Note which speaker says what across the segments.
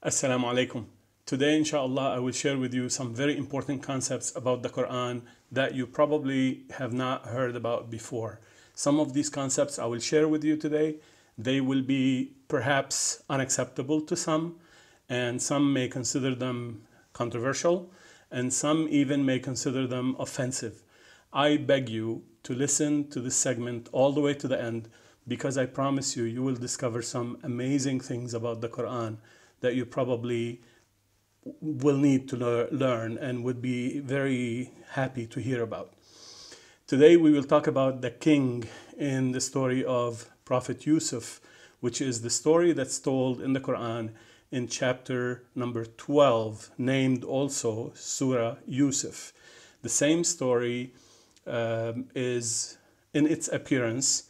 Speaker 1: Assalamu alaikum. Today, inshallah, I will share with you some very important concepts about the Quran that you probably have not heard about before. Some of these concepts I will share with you today. They will be perhaps unacceptable to some, and some may consider them controversial, and some even may consider them offensive. I beg you to listen to this segment all the way to the end, because I promise you, you will discover some amazing things about the Quran that you probably will need to learn and would be very happy to hear about. Today we will talk about the king in the story of Prophet Yusuf, which is the story that's told in the Quran in chapter number 12, named also Surah Yusuf. The same story is in its appearance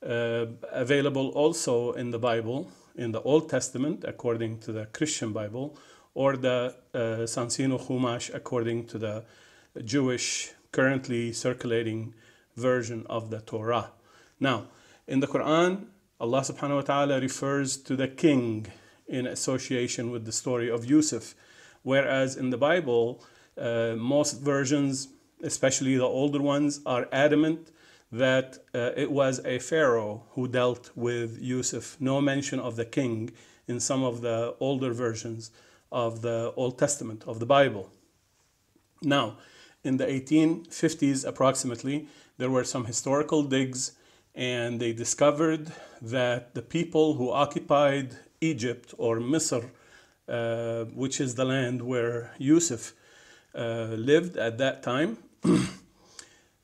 Speaker 1: available also in the Bible, in the Old Testament according to the Christian Bible, or the Sansino Chumash according to the Jewish currently circulating version of the Torah. Now, in the Quran, Allah subhanahu wa ta'ala refers to the king in association with the story of Yusuf, whereas in the Bible, most versions, especially the older ones, are adamant that it was a pharaoh who dealt with Yusuf. No mention of the king in some of the older versions of the Old Testament, of the Bible. Now, in the 1850s approximately, there were some historical digs, and they discovered that the people who occupied Egypt or Misr, which is the land where Yusuf lived at that time,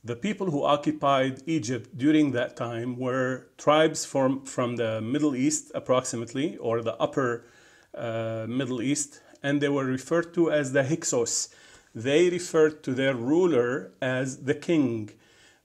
Speaker 1: the people who occupied Egypt during that time were tribes from the Middle East approximately, or the upper Middle East, and they were referred to as the Hyksos. They referred to their ruler as the king.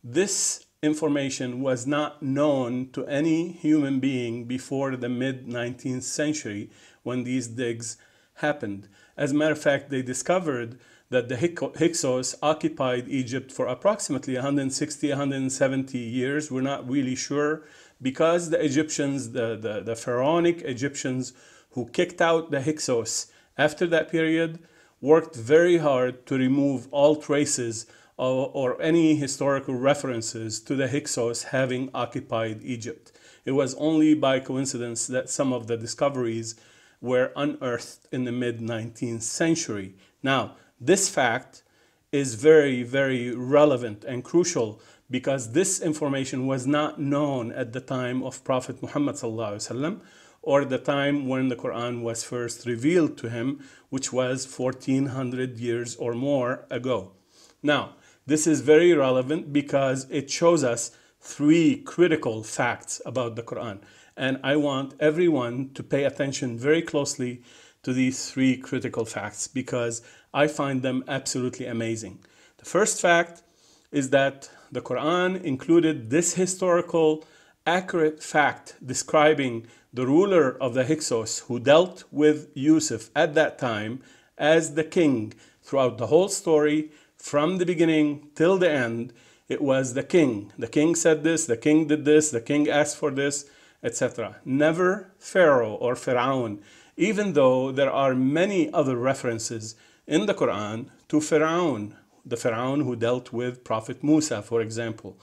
Speaker 1: This information was not known to any human being before the mid-19th century when these digs happened. As a matter of fact, they discovered that the Hyksos occupied Egypt for approximately 160, 170 years. We're not really sure, because the Egyptians, the pharaonic Egyptians who kicked out the Hyksos after that period, worked very hard to remove all traces or any historical references to the Hyksos having occupied Egypt. It was only by coincidence that some of the discoveries were unearthed in the mid-19th century. Now, this fact is very, very relevant and crucial, because this information was not known at the time of Prophet Muhammad ﷺ, or the time when the Quran was first revealed to him, which was 1400 years or more ago. Now, this is very relevant because it shows us three critical facts about the Quran. And I want everyone to pay attention very closely to these three critical facts, because I find them absolutely amazing. The first fact is that the Quran included this historical, accurate fact describing the ruler of the Hyksos who dealt with Yusuf at that time as the king. Throughout the whole story, from the beginning till the end, it was the king. The king said this, the king did this, the king asked for this, etc. Never Pharaoh or Pharaoh, even though there are many other references in the Quran to Pharaoh, the Pharaoh who dealt with Prophet Musa, for example.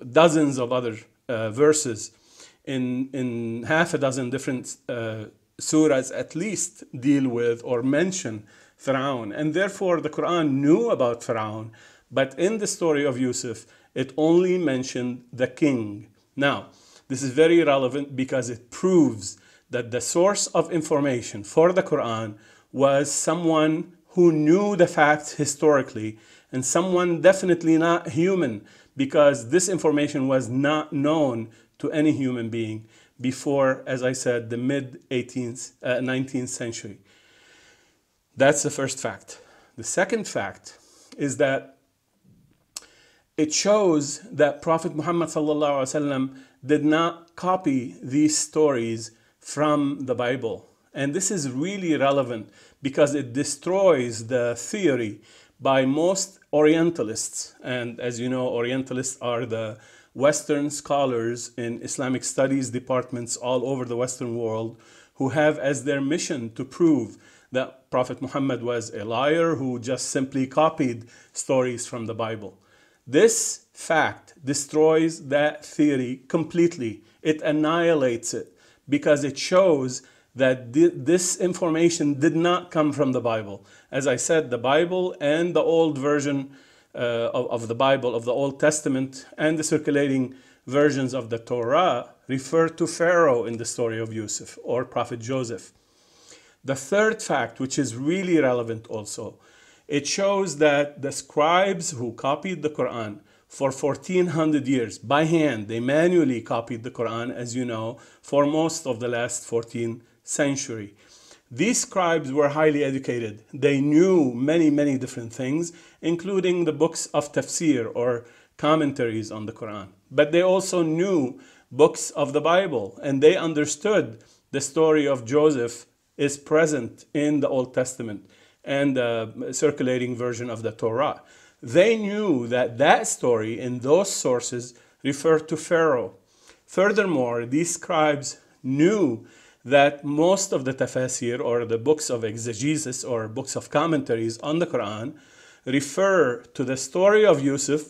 Speaker 1: Dozens of other verses in half a dozen different surahs at least deal with or mention Pharaoh. And therefore the Quran knew about Pharaoh, but in the story of Yusuf, it only mentioned the king. Now, this is very relevant because it proves that the source of information for the Quran was someone who knew the facts historically, and someone definitely not human, because this information was not known to any human being before, as I said, the mid-19th century. That's the first fact. The second fact is that it shows that Prophet Muhammad ﷺ did not copy these stories from the Bible. And this is really relevant because it destroys the theory by most Orientalists. And as you know, Orientalists are the Western scholars in Islamic studies departments all over the Western world who have as their mission to prove that Prophet Muhammad was a liar who just simply copied stories from the Bible. This fact destroys that theory completely. It annihilates it because it shows that this information did not come from the Bible. As I said, the Bible and the old version of the Bible, of the Old Testament, and the circulating versions of the Torah refer to Pharaoh in the story of Yusuf or Prophet Joseph. The third fact, which is really relevant also, it shows that the scribes who copied the Quran for 1400 years by hand, they manually copied the Quran, as you know, for most of the last 14th century. These scribes were highly educated. They knew many, many different things, including the books of tafsir or commentaries on the Quran. But they also knew books of the Bible, and they understood the story of Joseph is present in the Old Testament and the circulating version of the Torah. They knew that that story in those sources referred to Pharaoh. Furthermore, these scribes knew that most of the tafsir, or the books of exegesis or books of commentaries on the Quran, refer to the story of Yusuf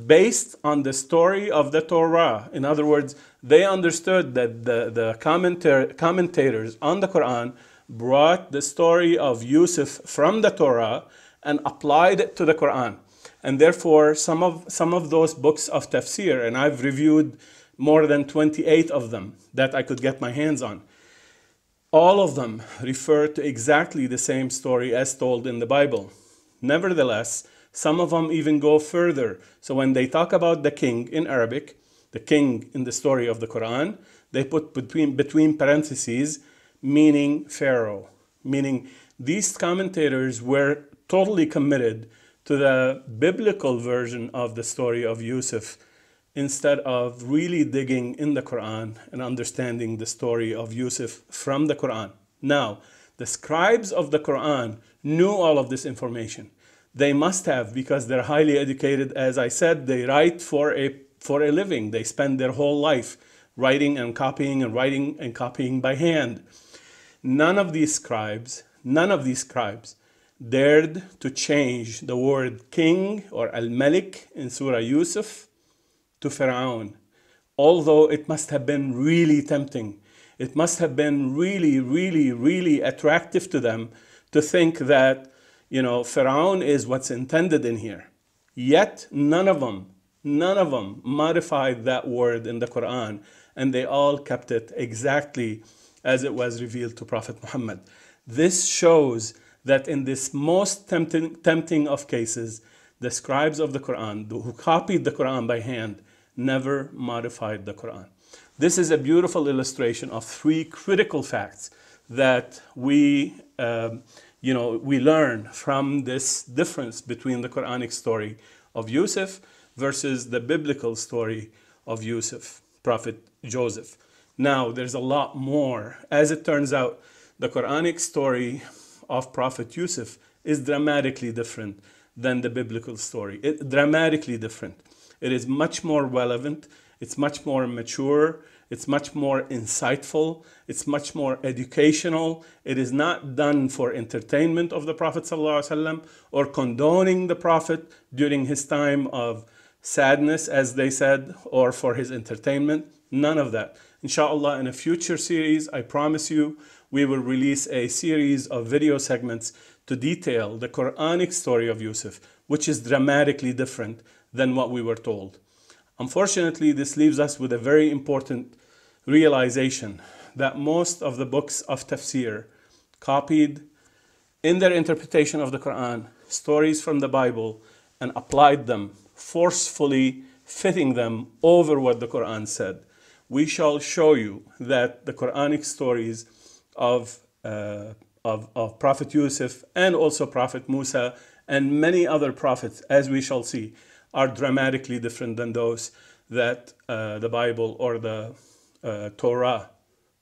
Speaker 1: based on the story of the Torah. In other words, they understood that the commentators on the Quran brought the story of Yusuf from the Torah and applied it to the Quran. And therefore, some of those books of tafsir, and I've reviewed more than 28 of them that I could get my hands on, all of them refer to exactly the same story as told in the Bible. Nevertheless, some of them even go further. So when they talk about the king in Arabic, the king in the story of the Quran, they put between parentheses, meaning Pharaoh. Meaning these commentators were totally committed to the biblical version of the story of Yusuf, instead of really digging in the Quran and understanding the story of Yusuf from the Quran. Now, the scribes of the Quran knew all of this information. They must have, because they're highly educated. As I said, they write for a living. They spend their whole life writing and copying and writing and copying by hand. None of these scribes dared to change the word king or al-Malik in Surah Yusuf to Pharaoh, although it must have been really tempting. It must have been really, really, really attractive to them to think that, Pharaoh is what's intended in here. Yet none of them modified that word in the Quran, and they all kept it exactly as it was revealed to Prophet Muhammad. This shows that in this most tempting of cases, the scribes of the Quran, who copied the Quran by hand, never modified the Quran. This is a beautiful illustration of three critical facts that we learn from this difference between the Quranic story of Yusuf versus the biblical story of Yusuf, Prophet Joseph. Now, there's a lot more. As it turns out, the Quranic story of Prophet Yusuf is dramatically different than the biblical story. Dramatically different. It is much more relevant, it's much more mature, it's much more insightful, it's much more educational. It is not done for entertainment of the Prophet ﷺ or condoning the Prophet during his time of sadness, as they said, or for his entertainment. None of that. Inshallah, in a future series, I promise you, we will release a series of video segments to detail the Quranic story of Yusuf, which is dramatically different than what we were told. Unfortunately, this leaves us with a very important realization that most of the books of tafsir copied in their interpretation of the Quran stories from the Bible and applied them, forcefully fitting them over what the Quran said. We shall show you that the Quranic stories of Prophet Yusuf and also Prophet Musa and many other prophets, as we shall see, are dramatically different than those that the Bible or the Torah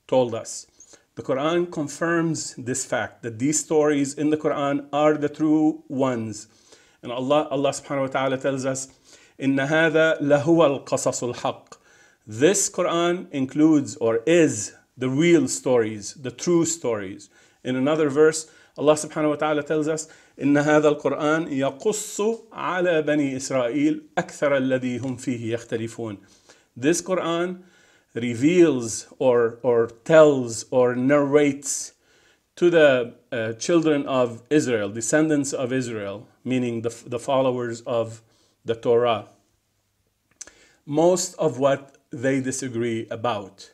Speaker 1: told us. The Quran confirms this fact, that these stories in the Quran are the true ones. And Allah subhanahu wa ta'ala tells us, إِنَّ هَذَا لَهُوَ الْقَصَصُ الْحَقِّ. This Quran includes or is the real stories, the true stories. In another verse, Allah subhanahu wa ta'ala tells us, إن هذا القرآن يقص على بني إسرائيل أكثر الذي هم فيه يختلفون. This Quran reveals or tells or narrates to the children of Israel, descendants of Israel, meaning the followers of the Torah, most of what they disagree about.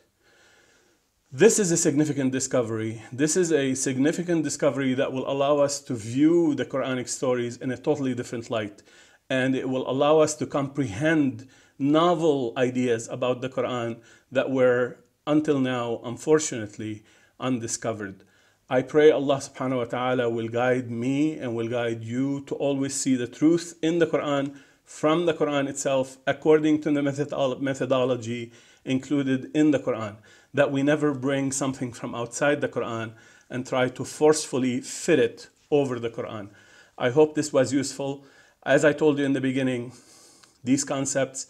Speaker 1: This is a significant discovery. This is a significant discovery that will allow us to view the Quranic stories in a totally different light. And it will allow us to comprehend novel ideas about the Quran that were, until now, unfortunately, undiscovered. I pray Allah subhanahu wa ta'ala will guide me and will guide you to always see the truth in the Quran from the Quran itself, according to the methodology included in the Quran. That we never bring something from outside the Quran and try to forcefully fit it over the Quran. I hope this was useful. As I told you in the beginning, these concepts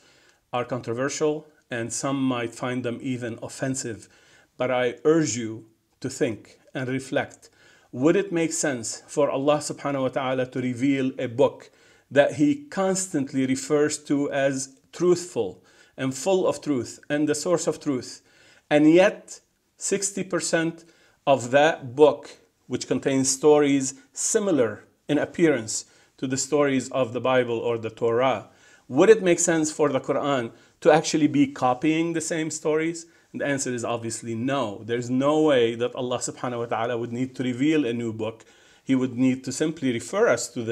Speaker 1: are controversial and some might find them even offensive. But I urge you to think and reflect. Would it make sense for Allah subhanahu wa ta'ala to reveal a book that He constantly refers to as truthful and full of truth and the source of truth, and yet 60% of that book, which contains stories similar in appearance to the stories of the Bible or the Torah, would it make sense for the Quran to actually be copying the same stories? And the answer is obviously no. There's no way that Allah subhanahu wa ta'ala would need to reveal a new book. He would need to simply refer us to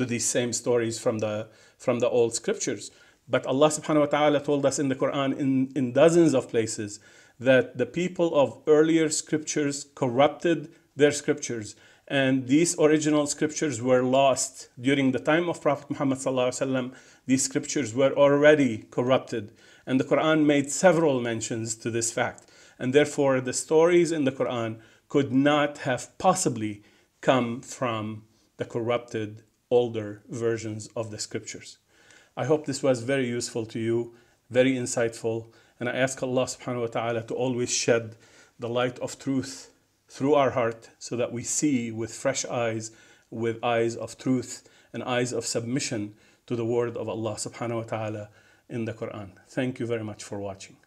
Speaker 1: these same stories from the old scriptures. But Allah subhanahu wa ta'ala told us in the Quran in dozens of places that the people of earlier scriptures corrupted their scriptures. And these original scriptures were lost. During the time of Prophet Muhammad sallallahu alaihi wasallam, these scriptures were already corrupted. And the Quran made several mentions to this fact. And therefore, the stories in the Quran could not have possibly come from the corrupted older versions of the scriptures. I hope this was very useful to you, very insightful. And I ask Allah subhanahu wa ta'ala to always shed the light of truth through our heart so that we see with fresh eyes, with eyes of truth and eyes of submission to the word of Allah subhanahu wa ta'ala in the Quran. Thank you very much for watching.